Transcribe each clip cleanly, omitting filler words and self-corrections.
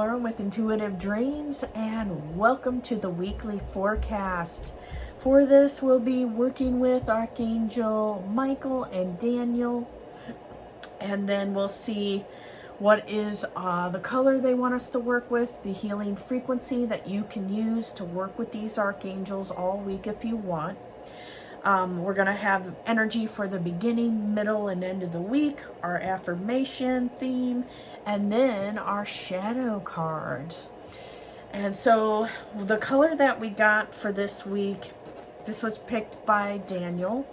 Laura with Intuitive Dreams, and welcome to the weekly forecast. For this, we'll be working with Archangel Micheal and Daniel, and then we'll see what is the color they want us to work with, the healing frequency that you can use to work with these archangels all week if you want. We're going to have energy for the beginning, middle, and end of the week, our affirmation theme, and then our shadow cards. And so the color that we got for this week, this was picked by Daniel.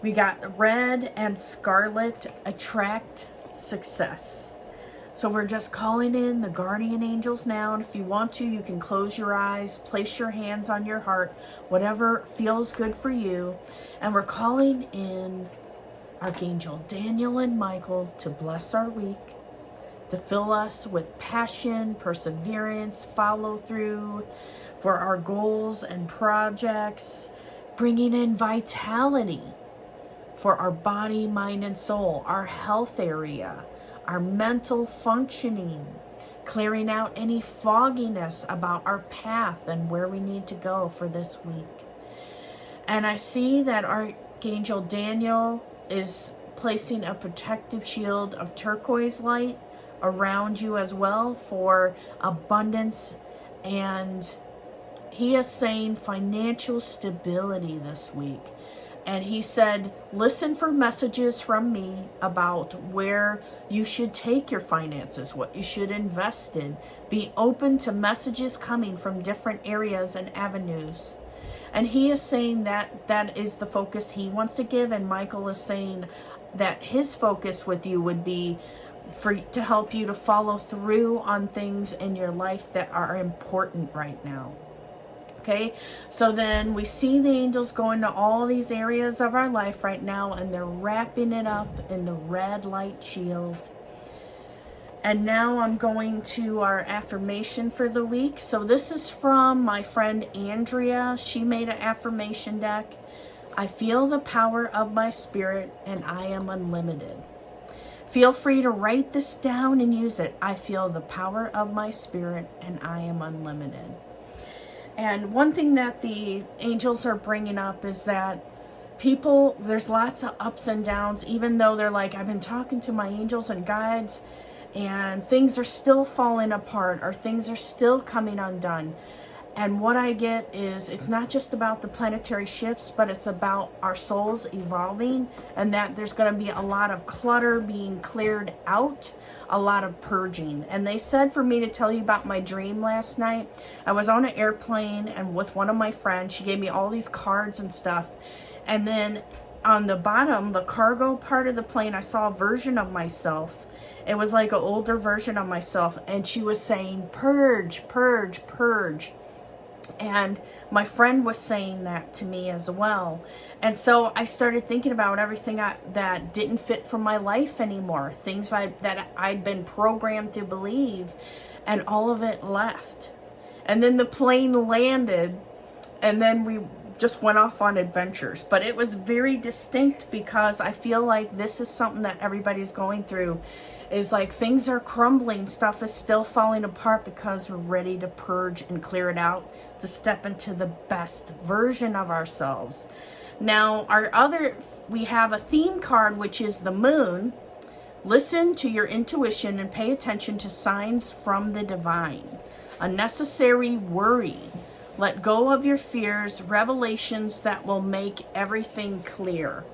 We got red and scarlet, attract success. So we're just calling in the guardian angels now, and if you want to, you can close your eyes, place your hands on your heart, whatever feels good for you. And we're calling in Archangel Daniel and Micheal to bless our week, to fill us with passion, perseverance, follow through for our goals and projects, bringing in vitality for our body, mind, and soul, our health area, our mental functioning, clearing out any fogginess about our path and where we need to go for this week. And I see that Archangel Daniel is placing a protective shield of turquoise light around you as well for abundance, and he is saying financial stability this week. And he said, listen for messages from me about where you should take your finances, what you should invest in. Be open to messages coming from different areas and avenues. And he is saying that that is the focus he wants to give. And Micheal is saying that his focus with you would be to help you to follow through on things in your life that are important right now. Okay, so then we see the angels going to all these areas of our life right now, and they're wrapping it up in the red light shield. And now I'm going to our affirmation for the week. So this is from my friend Andrea. She made an affirmation deck. I feel the power of my spirit, and I am unlimited. Feel free to write this down and use it. I feel the power of my spirit, and I am unlimited. And one thing that the angels are bringing up is that people, there's lots of ups and downs, even though they're like, I've been talking to my angels and guides, and things are still falling apart, or things are still coming undone. And what I get is, it's not just about the planetary shifts, but it's about our souls evolving, and that there's going to be a lot of clutter being cleared out, a lot of purging. And they said for me to tell you about my dream last night. I was on an airplane and with one of my friends. She gave me all these cards and stuff. And then on the bottom, the cargo part of the plane, I saw a version of myself. It was like an older version of myself. And she was saying, purge, purge, purge. And my friend was saying that to me as well. And so I started thinking about everything that didn't fit for my life anymore. Things that I'd been programmed to believe, and all of it left. And then the plane landed, and then we just went off on adventures. But it was very distinct, because I feel like this is something that everybody's going through. Is like things are crumbling, stuff is still falling apart, because we're ready to purge and clear it out to step into the best version of ourselves. Now, we have a theme card, which is the moon. Listen to your intuition and pay attention to signs from the divine. Unnecessary worry. Let go of your fears, revelations that will make everything clear.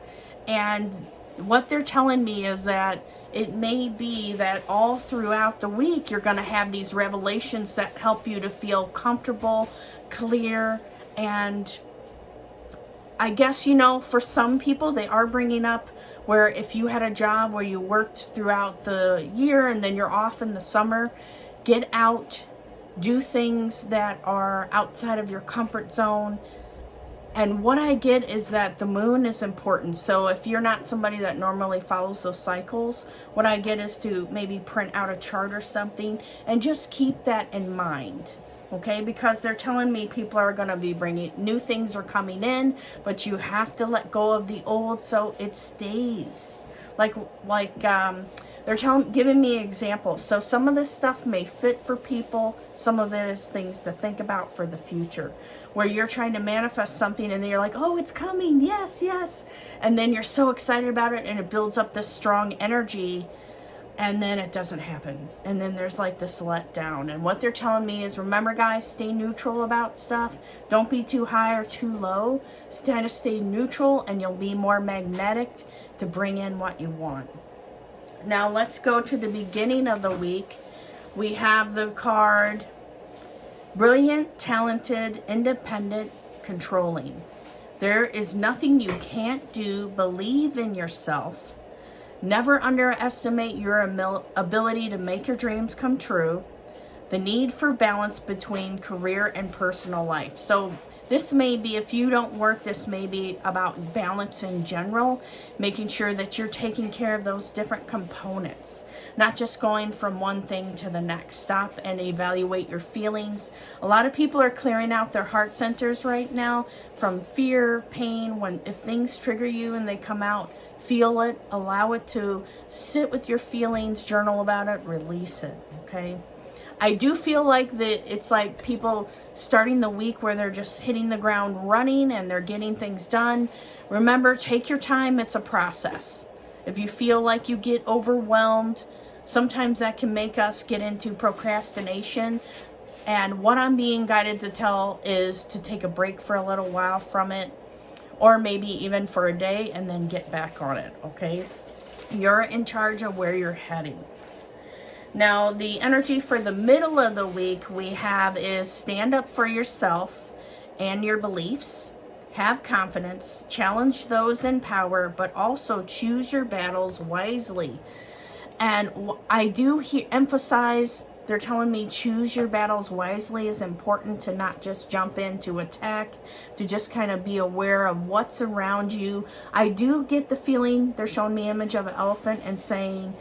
And what they're telling me is that it may be that all throughout the week you're going to have these revelations that help you to feel comfortable, clear, and I guess, for some people they are bringing up where if you had a job where you worked throughout the year and then you're off in the summer, get out, do things that are outside of your comfort zone. And what I get is that the moon is important. So if you're not somebody that normally follows those cycles, what I get is to maybe print out a chart or something and just keep that in mind. Okay, because they're telling me people are going to be bringing, new things are coming in, but you have to let go of the old so it stays. They're giving me examples. So some of this stuff may fit for people. Some of it is things to think about for the future, where you're trying to manifest something and then you're like, oh, it's coming. Yes, yes. And then you're so excited about it and it builds up this strong energy, and then it doesn't happen. And then there's like this letdown. And what they're telling me is, remember guys, stay neutral about stuff. Don't be too high or too low. Kind of stay neutral and you'll be more magnetic to bring in what you want. Now let's go to the beginning of the week. We have the card Brilliant, Talented, Independent, Controlling. There is nothing you can't do. Believe in yourself. Never underestimate your ability to make your dreams come true. The need for balance between career and personal life. So this may be, if you don't work, this may be about balance in general, making sure that you're taking care of those different components, not just going from one thing to the next. Stop and evaluate your feelings. A lot of people are clearing out their heart centers right now from fear, pain. If things trigger you and they come out, feel it, allow it to sit with your feelings, journal about it, release it, okay? I do feel like it's like people starting the week where they're just hitting the ground running and they're getting things done. Remember, take your time. It's a process. If you feel like you get overwhelmed, sometimes that can make us get into procrastination. And what I'm being guided to tell is to take a break for a little while from it, or maybe even for a day, and then get back on it, okay? You're in charge of where you're heading. Now, the energy for the middle of the week we have is stand up for yourself and your beliefs. Have confidence. Challenge those in power, but also choose your battles wisely. And I do emphasize, they're telling me choose your battles wisely is important, to not just jump in to attack, to just kind of be aware of what's around you. I do get the feeling, they're showing me an image of an elephant and saying,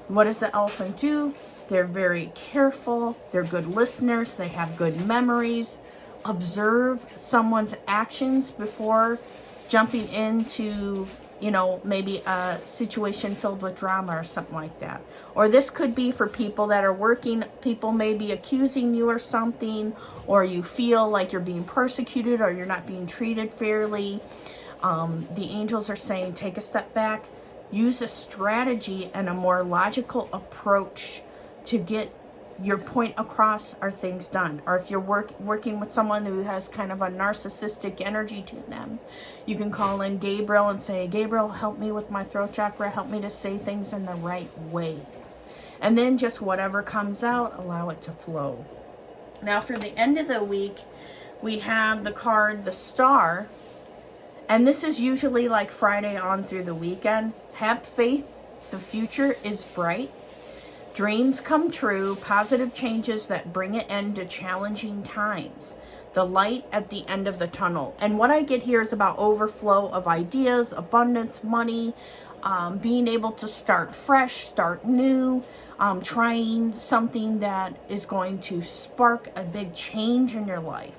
what does the elephant do? They're very careful. They're good listeners. They have good memories. Observe someone's actions before jumping into, maybe a situation filled with drama or something like that. Or this could be for people that are working. People may be accusing you or something, or you feel like you're being persecuted or you're not being treated fairly. The angels are saying, take a step back. Use a strategy and a more logical approach to get your point across, or things done. Or if you're working with someone who has kind of a narcissistic energy to them, you can call in Gabriel and say, Gabriel, help me with my throat chakra. Help me to say things in the right way. And then just whatever comes out, allow it to flow. Now for the end of the week, we have the card, the Star. And this is usually like Friday on through the weekend. Have faith. The future is bright. Dreams come true. Positive changes that bring an end to challenging times. The light at the end of the tunnel. And what I get here is about overflow of ideas, abundance, money, being able to start fresh, start new, trying something that is going to spark a big change in your life.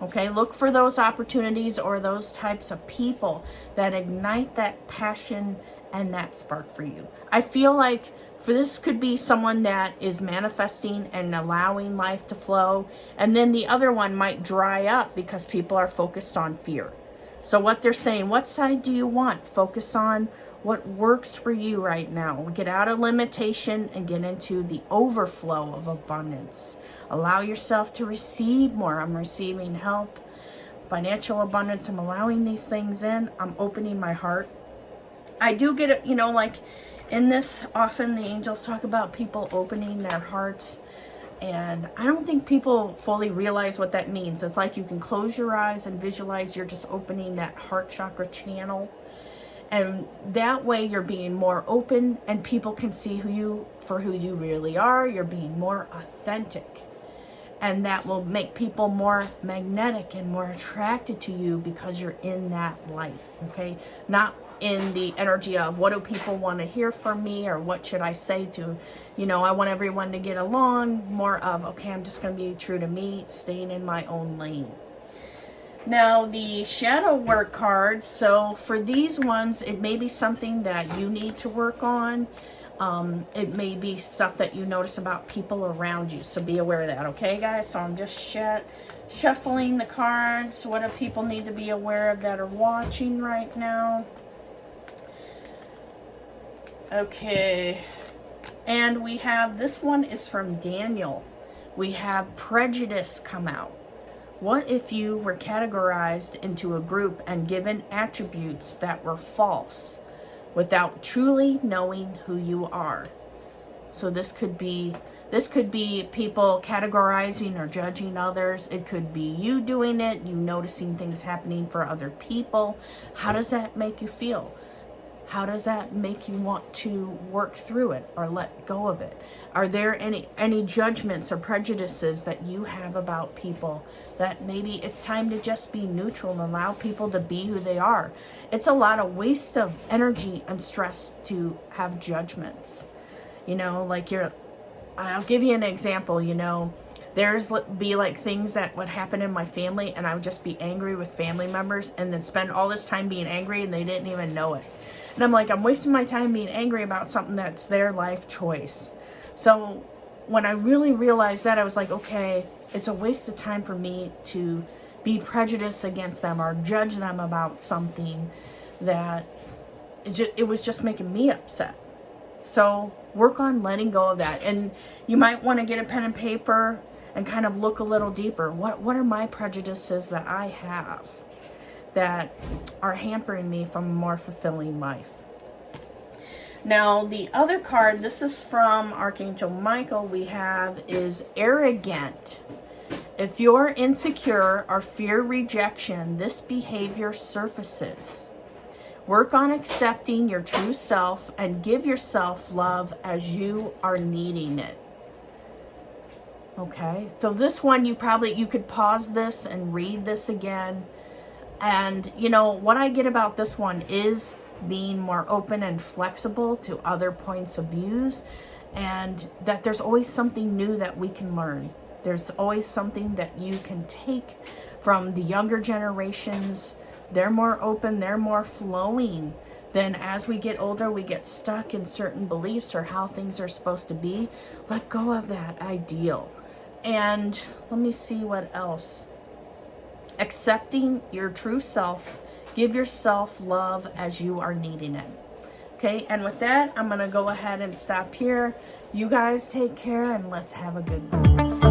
Okay, look for those opportunities or those types of people that ignite that passion and that spark for you. I feel like for this could be someone that is manifesting and allowing life to flow, and then the other one might dry up because people are focused on fear. So what they're saying, what side do you want? Focus on what works for you right now. Get out of limitation and get into the overflow of abundance. Allow yourself to receive more. I'm receiving help, financial abundance. I'm allowing these things in. I'm opening my heart. I do get it, like in this, often the angels talk about people opening their hearts. And I don't think people fully realize what that means. It's like you can close your eyes and visualize you're just opening that heart chakra channel. And that way you're being more open and people can see who you really are. You're being more authentic. And that will make people more magnetic and more attracted to you because you're in that light, okay? Not in the energy of what do people want to hear from me or what should I say to, I want everyone to get along. More of, okay, I'm just going to be true to me, staying in my own lane. Now the shadow work cards, so for these ones, it may be something that you need to work on. It may be stuff that you notice about people around you, so be aware of that, okay guys? So I'm just shuffling the cards. What do people need to be aware of that are watching right now? Okay, and we have, this one is from Daniel. We have prejudice come out. What if you were categorized into a group and given attributes that were false without truly knowing who you are? So this could be people categorizing or judging others. It could be you doing it, you noticing things happening for other people. How does that make you feel? How does that make you want to work through it or let go of it? Are there any judgments or prejudices that you have about people that maybe it's time to just be neutral and allow people to be who they are? It's a lot of waste of energy and stress to have judgments. You know, like I'll give you an example, you know, there's be like things that would happen in my family and I would just be angry with family members and then spend all this time being angry and they didn't even know it. And I'm like, I'm wasting my time being angry about something that's their life choice. So when I really realized that, I was like, okay, it's a waste of time for me to be prejudiced against them or judge them about something that it was just making me upset. So work on letting go of that. And you might want to get a pen and paper and kind of look a little deeper. What are my prejudices that I have that are hampering me from a more fulfilling life? Now, the other card, this is from Archangel Micheal, we have is arrogant. If you're insecure or fear rejection, this behavior surfaces. Work on accepting your true self and give yourself love as you are needing it. Okay, so this one you could pause this and read this again. And you know, what I get about this one is being more open and flexible to other points of views, and that there's always something new that we can learn. There's always something that you can take from the younger generations. They're more open, they're more flowing. Then as we get older, we get stuck in certain beliefs or how things are supposed to be. Let go of that ideal. And let me see what else. Accepting your true self. Give yourself love as you are needing it. Okay, and with that, I'm going to go ahead and stop here. You guys take care and let's have a good one.